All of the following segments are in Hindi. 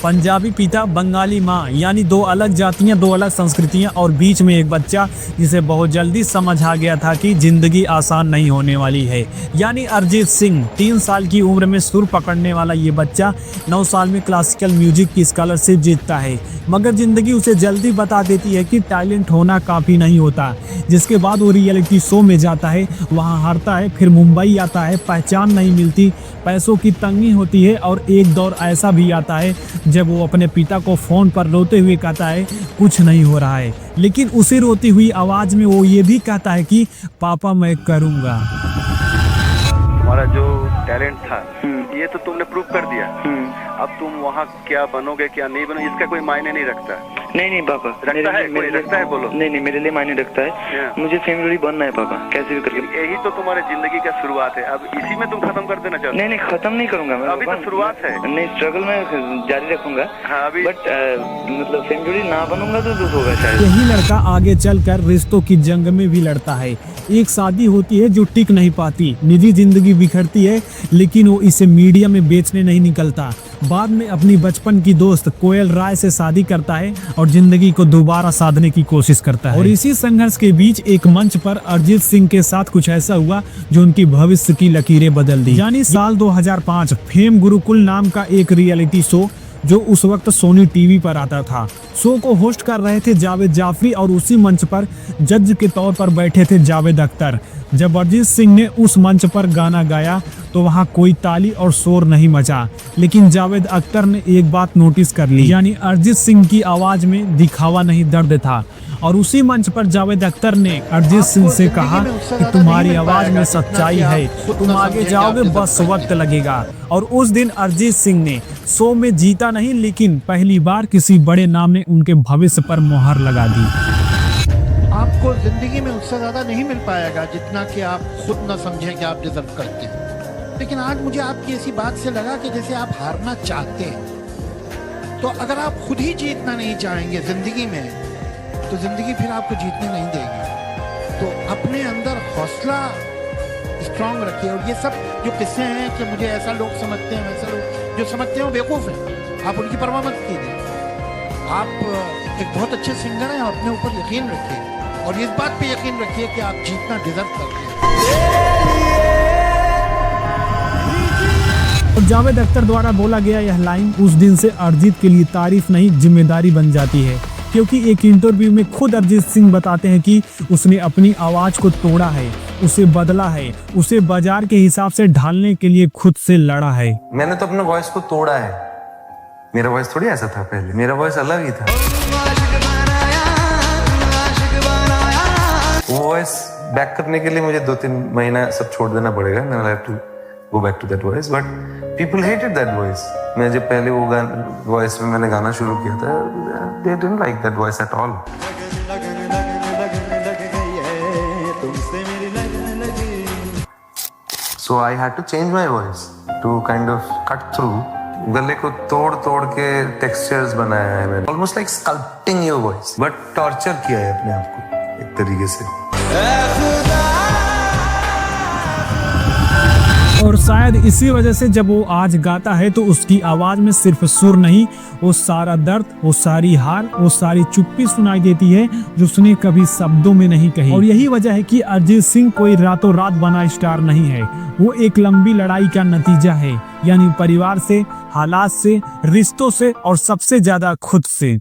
पंजाबी पिता, बंगाली माँ, यानी दो अलग जातियां, दो अलग संस्कृतियां और बीच में एक बच्चा जिसे बहुत जल्दी समझ आ गया था कि जिंदगी आसान नहीं होने वाली है। यानी अरिजीत सिंह 3 साल की उम्र में सुर पकड़ने वाला ये बच्चा 9 साल में क्लासिकल म्यूजिक की स्कॉलरशिप जीतता है, मगर जिंदगी उसे जल्दी बता देती है कि टैलेंट होना काफ़ी नहीं होता। जिसके बाद वो रियलिटी शो में जाता है, वहाँ हारता है, फिर मुंबई आता है, पहचान नहीं मिलती, पैसों की तंगी होती है और एक दौर ऐसा भी आता है जब वो अपने पिता को फ़ोन पर रोते हुए कहता है कुछ नहीं हो रहा है, लेकिन उसे रोती हुई आवाज़ में वो ये भी कहता है कि पापा मैं करूँगा। तुम्हारा जो टैलेंट था ये तो तुमने प्रूव कर दिया। अब तुम वहाँ क्या बनोगे क्या नहीं बनोगे इसका कोई मायने नहीं रखता। नहीं पापा रखता है, कोई रखता है बोलो। नहीं मेरे लिए मायने रखता है। मुझे फेमली बनना है पापा, कैसे भी करके। यही तो तुम्हारे जिंदगी का शुरुआत है, अब इसी में तुम खत्म कर देना चाहते हो। नहीं खत्म नहीं करूंगा मैं, अभी तो शुरुआत है। नहीं स्ट्रगल में जारी रखूंगा। हाँ, अभी बट मतलब फेमली ना बनूंगा तो दुख होगा शायद। यही लड़का आगे चलकर रिश्तों की जंग में भी लड़ता है। एक शादी होती है जो टिक नहीं पाती, निजी जिंदगी बिखरती है, लेकिन वो इसे मीडिया में बेचने नहीं निकलता। बाद में अपनी बचपन की दोस्त कोयल राय से शादी करता है और जिंदगी को दोबारा साधने की कोशिश करता है। और इसी संघर्ष के बीच एक मंच पर अरिजीत सिंह के साथ कुछ ऐसा हुआ जो उनकी भविष्य की लकीरें बदल दी। यानी साल 2005 फेम गुरुकुल नाम का एक रियलिटी शो जो उस वक्त सोनी टीवी पर आता था। शो को होस्ट कर रहे थे जावेद जाफरी और उसी मंच पर जज के तौर पर बैठे थे जावेद अख्तर। जब अरिजीत सिंह ने उस मंच पर गाना गाया तो वहाँ कोई ताली और शोर नहीं मचा, लेकिन जावेद अख्तर ने एक बात नोटिस कर ली, यानी अरिजीत सिंह की आवाज में दिखावा नहीं दर्द था। और उसी मंच पर जावेद अख्तर ने अरिजीत सिंह से कहा कि तुम्हारी आवाज में सच्चाई है, तुम आगे जाओगे, बस वक्त लगेगा। और उस दिन अरिजीत सिंह ने शो में जीता नहीं, लेकिन पहली बार किसी बड़े नाम ने उनके भविष्य पर मोहर लगा दी। आपको जिंदगी में उससे ज्यादा नहीं मिल पाएगा जितना कि आप खुद न समझें कि आप डिजर्व करते हैं। लेकिन आज मुझे आपकी ऐसी बात से लगा कि जैसे आप हारना चाहते हैं, तो अगर आप खुद ही जीतना नहीं चाहेंगे जिंदगी में, तो जिंदगी फिर आपको जीतने नहीं देगी। तो अपने अंदर हौसला स्ट्रांग रखिए। और ये सब जो किस्से हैं कि मुझे ऐसा लोग समझते हैं, वैसा लोग जो समझते हैं वो बेवकूफ़ हैं, आप उनकी परवाह मत कीजिए। आप एक बहुत अच्छे सिंगर हैं, अपने ऊपर यकीन रखिए और इस बात पे यकीन रखिए कि आप जीतना डिजर्व करते हैं। और जावेद अख्तर द्वारा बोला गया यह लाइन उस दिन से अरिजीत के लिए तारीफ नहीं जिम्मेदारी बन जाती है, क्योंकि एक इंटरव्यू में खुद अरिजीत सिंह बताते हैं कि उसने अपनी आवाज को तोड़ा है, उसे बदला है, उसे बाजार के हिसाब से ढालने के लिए खुद से लड़ा है। मैंने तो अपने वॉइस को तोड़ा है, मेरा वॉइस थोड़ी ऐसा था पहले, मेरा वॉइस अलग ही था। वो वॉइस बैक करने के लिए मुझे 2-3 महीना सब छोड़ देना पड़ेगा। I have to go back to that voice, but people hated that voice. मैं जब पहले वो वॉइस में मैंने गाना शुरू किया था, they didn't like that voice at all. So I had to change my voice to kind of cut through. गले को तोड़ के टेक्सचर्स बनाया है मैंने, almost like sculpting your voice, but torture किया है अपने आप को एक तरीके से। और शायद इसी वजह से जब वो आज गाता है तो उसकी आवाज में सिर्फ सुर नहीं, वो सारा दर्द, वो सारी हार, वो सारी चुप्पी सुनाई देती है जो उसने कभी शब्दों में नहीं कही। और यही वजह है कि अरिजीत सिंह कोई रातों रात बना स्टार नहीं है, वो एक लंबी लड़ाई का नतीजा है, यानी परिवार से, हालात से, रिश्तों से और सबसे ज्यादा खुद से।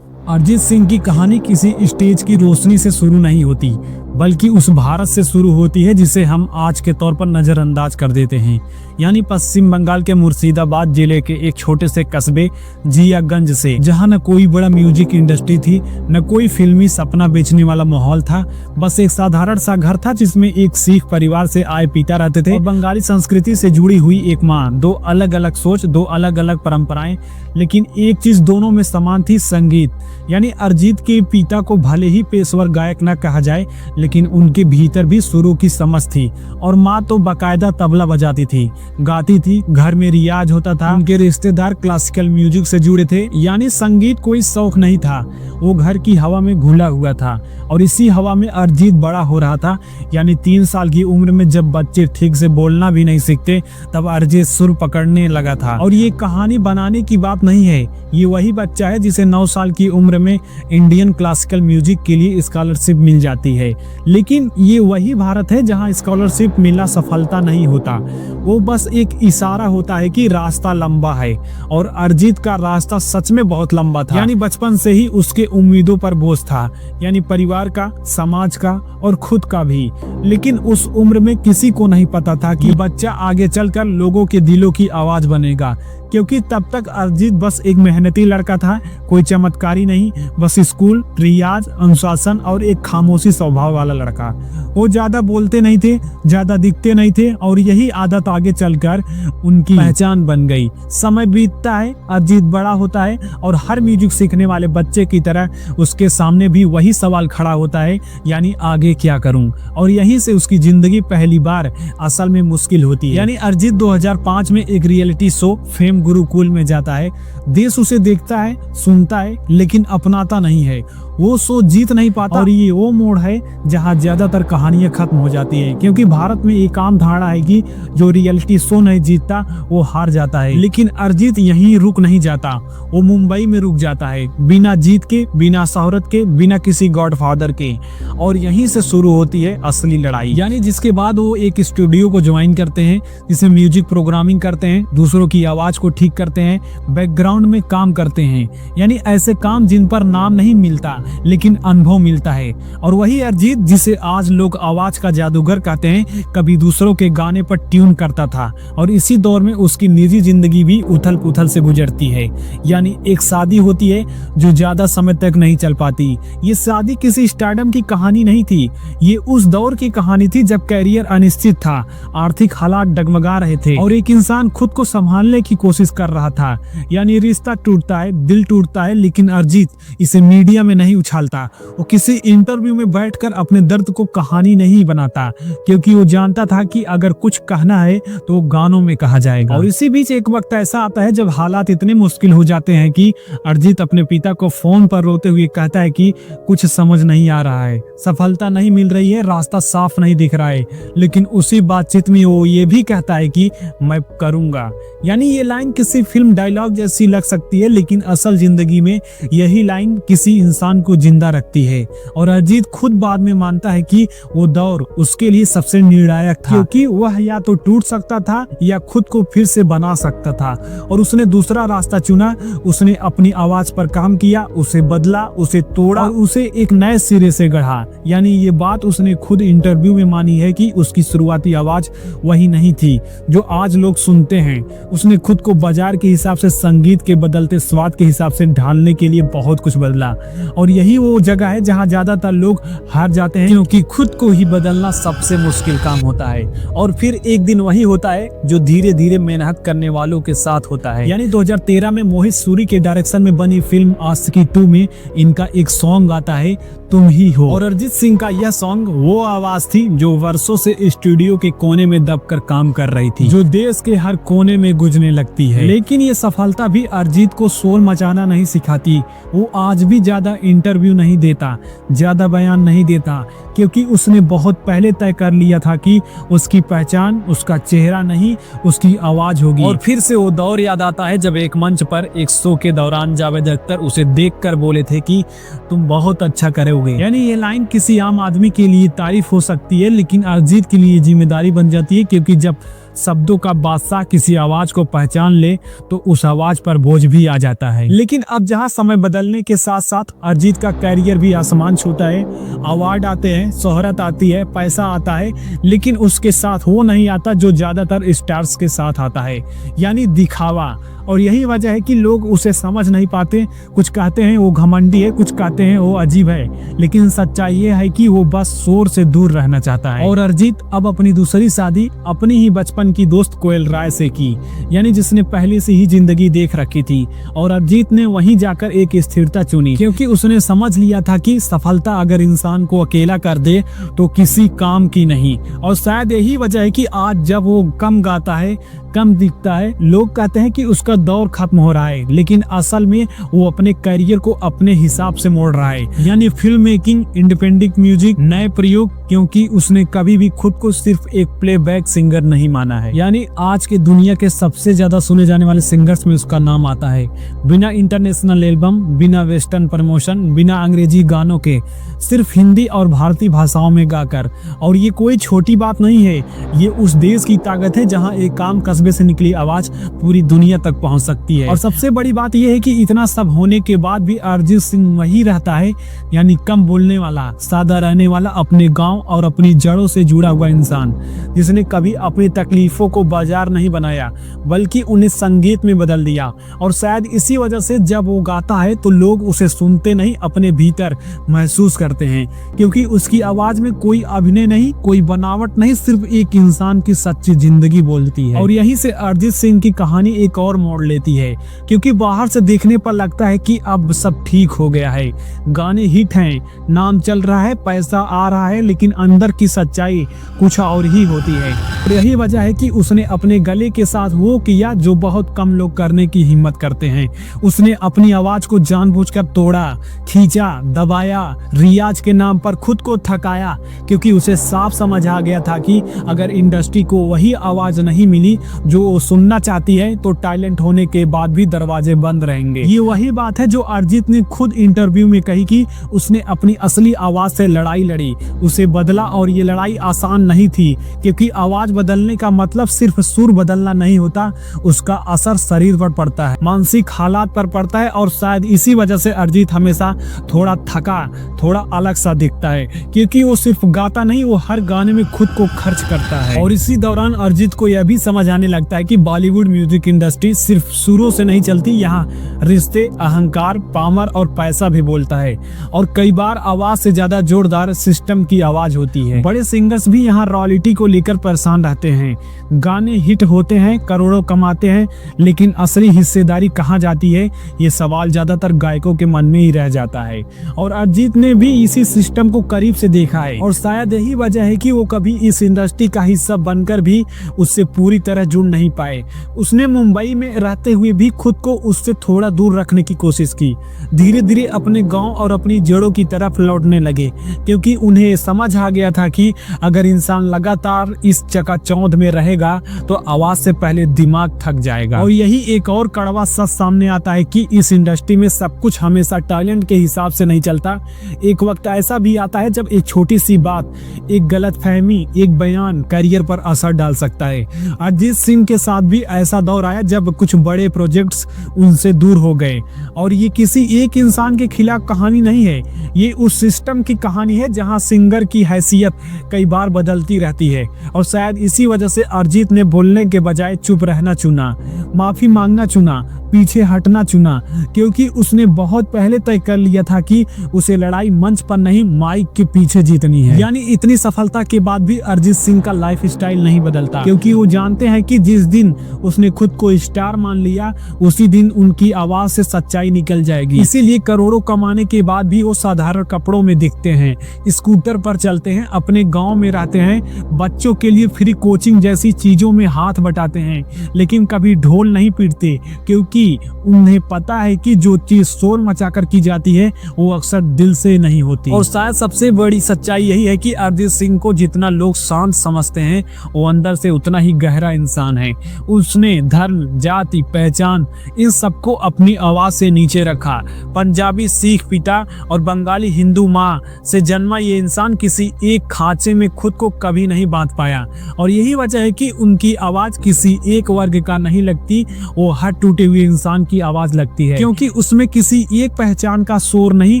अरिजीत सिंह की कहानी किसी स्टेज की रोशनी से शुरू नहीं होती, बल्कि उस भारत से शुरू होती है जिसे हम आज के तौर पर नजरअंदाज कर देते हैं। यानी पश्चिम बंगाल के मुर्शिदाबाद जिले के एक छोटे से कस्बे जियागंज से, जहां न कोई बड़ा म्यूजिक इंडस्ट्री थी, न कोई फिल्मी सपना बेचने वाला माहौल था। बस एक साधारण सा घर था जिसमें एक सिख परिवार से आए पिता रहते थे और बंगाली संस्कृति से जुड़ी हुई एक माँ। दो अलग अलग सोच, दो अलग अलग परंपराएं, लेकिन एक चीज दोनों में समान थी, संगीत। यानी अरिजीत के पिता को भले ही पेशेवर गायक न कहा जाए, लेकिन उनके भीतर भी सुरों की समझ थी और माँ तो बाकायदा तबला बजाती थी। गाती थी, घर में रियाज होता था, उनके रिश्तेदार क्लासिकल म्यूजिक से जुड़े थे, यानी संगीत कोई शौक नहीं था, वो घर की हवा में घुला हुआ था। और इसी हवा में अरिजीत बड़ा हो रहा था, यानी 3 साल की उम्र में जब बच्चे ठीक से बोलना भी नहीं सीखते तब अरिजीत सुर पकड़ने लगा था। और ये कहानी बनाने की बात नहीं है, ये वही बच्चा है जिसे 9 साल की उम्र में इंडियन क्लासिकल म्यूजिक के लिए स्कॉलरशिप मिल जाती है। लेकिन ये वही भारत है जहां स्कॉलरशिप मिलना सफलता नहीं होता, वो बस एक इशारा होता है कि रास्ता लंबा है। और अरिजीत का रास्ता सच में बहुत लंबा था, यानी बचपन से ही उसके उम्मीदों पर बोझ था, यानी परिवार का, समाज का और खुद का भी। लेकिन उस उम्र में किसी को नहीं पता था कि बच्चा आगे चलकर लोगों के दिलों की आवाज बनेगा, क्योंकि तब तक अरिजीत बस एक मेहनती लड़का था, कोई चमत्कारी नहीं, बस स्कूल, रियाज, अनुशासन और एक खामोशी स्वभाव वाला लड़का। वो ज्यादा बोलते नहीं थे, ज्यादा दिखते नहीं थे, और यही आदत आगे चलकर उनकी पहचान बन गई। समय बीतता है, अरिजीत बड़ा होता है, और हर म्यूजिक सीखने वाले बच्चे की तरह उसके सामने भी वही सवाल खड़ा होता है, यानी आगे क्या करूं। और यहीं से उसकी जिंदगी पहली बार असल में मुश्किल होती है। यानी अरिजीत 2005 में एक रियलिटी शो फेम गुरुकुल में जाता है। देश उसे देखता है, सुनता है, लेकिन अपनाता नहीं है। वो शो जीत नहीं पाता, और ये वो मोड़ है जहां ज्यादातर कहानियां खत्म हो जाती है, क्योंकि भारत में एक आम धारणा है कि जो रियलिटी शो नहीं जीतता वो हार जाता है। लेकिन अरिजीत यहीं रुक नहीं जाता, वो मुंबई में रुक जाता है, बिना जीत के, बिना शोहरत के, बिना किसी गॉडफादर के। और यहीं से शुरू होती है असली लड़ाई, यानी जिसके बाद वो एक स्टूडियो को ज्वाइन करते हैं, जिसमें म्यूजिक प्रोग्रामिंग करते हैं, दूसरों की आवाज को ठीक करते हैं, बैकग्राउंड में काम करते हैं, यानी ऐसे काम जिन पर नाम नहीं मिलता लेकिन अनुभव मिलता है। और वही अरिजीत जिसे आज लोग आवाज का जादूगर कहते हैं, कभी दूसरों के गाने पर ट्यून करता था। और इसी दौर में उसकी निजी जिंदगी भी उथल पुथल से गुजरती है, यानी एक शादी होती है जो ज्यादा समय तक नहीं चल पाती। ये शादी किसी स्टारडम की कहानी नहीं थी, ये उस दौर की कहानी थी जब कैरियर अनिश्चित था, आर्थिक हालात डगमगा रहे थे, और एक इंसान खुद को संभालने की कोशिश कर रहा था। यानी रिश्ता टूटता है, दिल टूटता है, लेकिन अरिजीत इसे मीडिया में नहीं उछालता। वो किसी इंटरव्यू में बैठकर अपने दर्द को कहानी नहीं बनाता, क्योंकि वो जानता था कि अगर कुछ कहना है तो गानों में कहा जाएगा। और इसी बीच एक वक्त ऐसा आता है जब हालात इतने मुश्किल हो जाते हैं कि अरिजीत अपने पिता को फोन पर रोते हुए कहता है कि कुछ समझ नहीं आ रहा है, सफलता नहीं मिल रही है, रास्ता साफ नहीं दिख रहा है। लेकिन उसी बातचीत में वो ये भी कहता है कि मैं करूंगा। यानी ये लाइन किसी फिल्म डायलॉग जैसी लग सकती है, लेकिन असल जिंदगी में यही लाइन किसी इंसान को जिंदा रखती है। और अरिजीत खुद बाद में मानता है कि वो दौर उसके लिए सबसे निर्णायक था, क्योंकि वह या तो टूट सकता था या खुद को फिर से बना सकता था। और उसने दूसरा रास्ता चुना, उसने अपनी आवाज पर काम किया, उसे बदला, उसे तोड़ा और उसे एक नए सिरे से गढ़ा। यानी ये बात उसने खुद इंटरव्यू में मानी है कि उसकी शुरुआती आवाज वही नहीं थी जो आज लोग सुनते हैं। उसने खुद को बाजार के हिसाब से, संगीत के बदलते स्वाद के हिसाब से ढालने के लिए बहुत कुछ बदला। और यही वो जगह है जहां ज्यादातर लोग हार जाते हैं, क्योंकि खुद को ही बदलना सबसे मुश्किल काम होता है। और फिर एक दिन वही होता है जो धीरे धीरे मेहनत करने वालों के साथ होता है। यानी 2013 में मोहित सूरी के डायरेक्शन में बनी फिल्म आशिकी 2 में इनका एक सॉन्ग आता है, तुम ही हो। और अरिजीत सिंह का यह सॉन्ग वो आवाज थी जो वर्षों से स्टूडियो के कोने में दबकर काम कर रही थी, जो देश के हर कोने में गूंजने लगती है। लेकिन ये सफलता भी अरिजीत को शोर मचाना नहीं सिखाती। वो आज भी ज्यादा इंटरव्यू नहीं देता, ज्यादा बयान नहीं देता, क्योंकि उसने बहुत पहले तय कर लिया था कि उसकी पहचान उसका चेहरा नहीं, उसकी आवाज होगी। और फिर से वो दौर याद आता है जब एक मंच पर एक शो के दौरान जावेद अख्तर उसे देखकर बोले थे कि तुम बहुत अच्छा करोगे। यानी ये लाइन किसी आम आदमी के लिए तारीफ हो सकती है, लेकिन अरिजीत के लिए जिम्मेदारी बन जाती है, क्योंकि जब शब्दों का बादशाह किसी आवाज को पहचान ले तो उस आवाज पर बोझ भी आ जाता है। लेकिन अब जहां समय बदलने के साथ साथ अरिजीत का कैरियर भी आसमान छूता है, अवार्ड आते हैं, शोहरत आती है, पैसा आता है, लेकिन उसके साथ वो नहीं आता जो ज्यादातर स्टार्स के साथ आता है, यानी दिखावा। और यही वजह है कि लोग उसे समझ नहीं पाते। कुछ कहते हैं वो घमंडी है, कुछ कहते हैं वो अजीब है, लेकिन सच्चाई ये है कि वो बस शोर से दूर रहना चाहता है। और अरिजीत अब अपनी दूसरी शादी अपनी ही बचपन की दोस्त कोयल राय से की, यानी जिसने पहले से ही जिंदगी देख रखी थी। और अरिजीत ने वहीं जाकर एक स्थिरता चुनी, क्योंकि उसने समझ लिया था कि सफलता अगर इंसान को अकेला कर दे तो किसी काम की नहीं। और शायद यही वजह है कि आज जब वो कम गाता है, कम दिखता है। लोग कहते हैं कि उसका दौर खत्म हो रहा है, लेकिन असल में वो अपने करियर को अपने हिसाब से मोड़ रहा है, यानी फिल्म मेकिंग, इंडिपेंडेंट म्यूजिक, नए प्रयोग, क्योंकि उसने कभी भी खुद को सिर्फ एक प्लेबैक सिंगर नहीं माना है। यानी आज के दुनिया के सबसे ज्यादा सुने जाने वाले सिंगर्स में उसका नाम आता है। बिना इंटरनेशनल एल्बम, बिना वेस्टर्न प्रमोशन, बिना अंग्रेजी गानों के, सिर्फ हिंदी और भारतीय भाषाओं में गाकर। और ये कोई छोटी बात नहीं है, ये उस देश की ताकत है जहां एक काम कस्बे से निकली आवाज पूरी दुनिया तक पहुंच सकती है। और सबसे बड़ी बात यह है कि इतना सब होने के बाद भी अरिजीत सिंह वही रहता है, यानी कम बोलने वाला, सादा रहने वाला, अपने गांव और अपनी जड़ों से जुड़ा हुआ इंसान, जिसने कभी अपनी तकलीफों को बाजार नहीं बनाया बल्कि उन्हें संगीत में बदल दिया। और शायद इसी वजह से जब वो गाता है तो लोग उसे सुनते नहीं, अपने भीतर महसूस करते हैं, क्योंकि उसकी आवाज में कोई अभिनय नहीं, कोई बनावट नहीं, सिर्फ एक इंसान की सच्ची जिंदगी बोलती है। और यहीं से अरिजीत सिंह की कहानी एक और मोड़ लेती है, क्योंकि बाहर से देखने पर लगता है कि अब सब ठीक हो गया है, गाने हिट हैं, नाम चल रहा है, पैसा आ रहा है, लेकिन अंदर की सच्चाई कुछ और ही होती है। और यही वजह है कि उसने अपने गले के साथ वो किया जो बहुत कम लोग करने की हिम्मत करते हैं। उसने अपनी आवाज को जानबूझकर तोड़ा, खींचा, दबाया, रियाज के नाम पर खुद को थकाया, क्योंकि उसे साफ समझ आ गया था कि अगर इंडस्ट्री को वही आवाज नहीं मिली जो वो सुनना चाहती है तो टैलेंट होने के बाद भी दरवाजे बंद रहेंगे। ये वही बात है जो अरिजीत ने खुद इंटरव्यू में कही कि उसने अपनी असली आवाज से लड़ाई लड़ी, उसे बदला, और ये लड़ाई आसान नहीं थी, क्योंकि आवाज बदलने का मतलब सिर्फ सुर बदलना नहीं होता, उसका असर शरीर पर पड़ता है, मानसिक हालात पर पड़ता है। और शायद इसी वजह से अरिजीत हमेशा थोड़ा थका, थोड़ा अलग सा दिखता है, क्योंकि वो सिर्फ गाता नहीं, वो हर गाने में खुद को खर्च करता है। और इसी दौरान अरिजीत को यह भी समझ आने लगता है कि बॉलीवुड म्यूजिक इंडस्ट्री सिर्फ सुरों से नहीं चलती, यहाँ रिश्ते, अहंकार, पावर और पैसा भी बोलता है। और कई बार आवाज से ज्यादा जोरदार सिस्टम की आवाज होती है। बड़े सिंगर्स भी यहाँ रॉयल्टी को लेकर परेशान रहते हैं, गाने हिट होते हैं, करोड़ों कमाते हैं, लेकिन असली हिस्सेदारी कहाँ जाती है, ये सवाल ज्यादातर गायकों के मन में ही रह जाता है। और अरिजीत ने भी इसी सिस्टम को करीब से देखा है, और शायद यही वजह है कि वो कभी इस इंडस्ट्री का हिस्सा बनकर भी उससे पूरी तरह जुड़ नहीं पाए। उसने मुंबई में रहते हुए भी खुद को उससे थोड़ा दूर रखने की कोशिश की, धीरे धीरे अपने गांव और अपनी जड़ों की तरफ लौटने लगे, क्योंकि उन्हें समझ आ गया था कि अगर इंसान लगातार इस चकाचौंध में रहेगा तो आवाज से पहले दिमाग थक जाएगा। और यही एक और कड़वा सच सामने आता है कि इस इंडस्ट्री में सब कुछ हमेशा टैलेंट के हिसाब से नहीं चलता। एक वक्त ऐसा भी आता है जब एक छोटी सी बात, एक गलतफहमी, एक बयान करियर पर असर डाल सकता है। अरिजीत सिंह के साथ भी ऐसा दौर आया जब कुछ बड़े प्रोजेक्ट्स उनसे दूर हो गए। और ये किसी एक इंसान के खिलाफ कहानी नहीं है, ये उस सिस्टम की कहानी है जहां सिंगर की हैसियत कई बार बदलती रहती है। और शायद इसी वजह से अरिजीत ने बोलने के बजाय चुप रहना चुना, माफी मांगना चुना, पीछे हटना चुना, क्योंकि उसने बहुत पहले तय कर लिया था कि उसे लड़ाई मंच पर नहीं, माइक के पीछे जीतनी है। यानी इतनी सफलता के बाद भी अरिजीत सिंह का लाइफ स्टाइल नहीं बदलता, क्योंकि वो जानते हैं कि जिस दिन उसने खुद को स्टार मान लिया उसी दिन उनकी आवाज से सच्चाई निकल जाएगी। इसीलिए करोड़ों कमाने के बाद भी वो साधारण कपड़ों में दिखते हैं, स्कूटर पर चलते हैं, अपने गांव में रहते हैं, बच्चों के लिए फ्री कोचिंग जैसी चीजों में हाथ बटाते हैं, लेकिन कभी ढोल नहीं पीटते, क्योंकि उन्हें पता है कि जो चीज शोर मचाकर की जाती है वो अक्सर दिल से नहीं होती। और शायद सबसे बड़ी सच्चाई यही है कि अरिजीत सिंह को जितना लोग शांत समझते हैं वो अंदर से उतना ही गहरा इंसान है। उसने धर्म, जाति, पहचान, इन सबको अपनी आवाज से नीचे रखा। पंजाबी सिख पिता और बंगाली हिंदू माँ से जन्मा ये इंसान किसी एक खांचे में खुद को कभी नहीं बांध पाया। और यही वजह है कि उनकी आवाज किसी एक वर्ग का नहीं लगती, वो हर टूटे हुए इंसान की आवाज लगती है, क्योंकि उसमें किसी एक पहचान का शोर नहीं,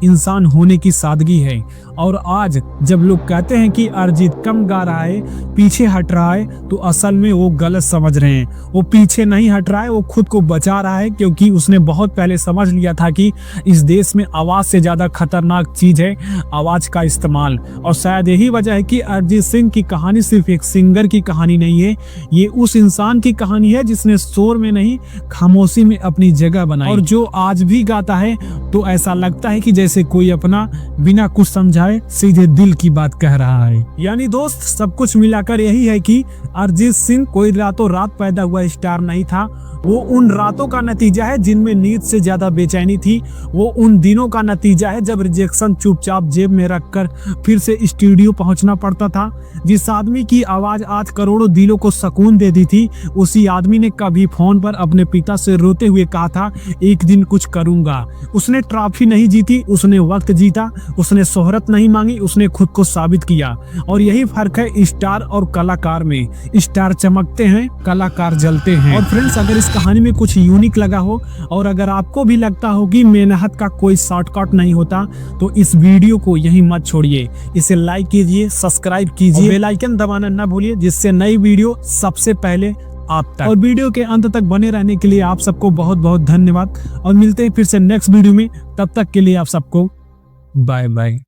इंसान होने की सादगी है। और आज जब लोग कहते हैं कि अरिजीत कम गा रहा है, पीछे हट रहा है, तो असल में वो गलत समझ रहे हैं। वो पीछे नहीं हट रहा है, वो खुद को बचा रहा है, क्योंकि उसने बहुत पहले समझ लिया था कि इस देश में आवाज से ज्यादा खतरनाक चीज है आवाज का इस्तेमाल। और शायद यही वजह है कि अरिजीत सिंह की कहानी सिर्फ एक सिंगर की कहानी नहीं है, ये उस इंसान की कहानी है जिसने शोर में नहीं, खामोशी में अपनी जगह बनाई। और जो आज भी गाता है तो ऐसा लगता है कि जैसे कोई अपना बिना कुछ समझाए है, सीधे दिल की बात कह रहा है। यानी दोस्त सब कुछ मिलाकर यही है कि अरिजीत सिंह कोई रातों रात पैदा हुआ स्टार नहीं था। वो उन रातों का नतीजा है जिनमें नींद से ज्यादा बेचैनी थी। वो उन दिनों का नतीजा है जब रिजेक्शन चुपचाप जेब में रखकर फिर से स्टूडियो पहुंचना पड़ता था। जिस आदमी की आवाज आज करोड़ों दिलों को सुकून दे दी थी, उसी आदमी ने कभी फोन पर अपने पिता से रोते हुए कहा था एक दिन कुछ करूंगा। उसने ट्रॉफी नहीं जीती, उसने वक्त जीता। उसने शोहरत नहीं मांगी, उसने खुद को साबित किया। और यही फर्क है स्टार और कलाकार में। स्टार चमकते हैं, कलाकार जलते हैं। और फ्रेंड्स, अगर इस कहानी में कुछ यूनिक लगा हो और अगर आपको भी लगता हो कि मेहनत का कोई शॉर्टकट नहीं होता, तो इस वीडियो को यहीं मत छोड़िए। इसे लाइक कीजिए, सब्सक्राइब कीजिए, बेल आइकन दबाना ना भूलिए, जिससे नई वीडियो सबसे पहले आप तक। और वीडियो के अंत तक बने रहने के लिए आप सबको बहुत बहुत धन्यवाद। और मिलते हैं फिर से नेक्स्ट वीडियो में। तब तक के लिए आप सबको बाय बाय।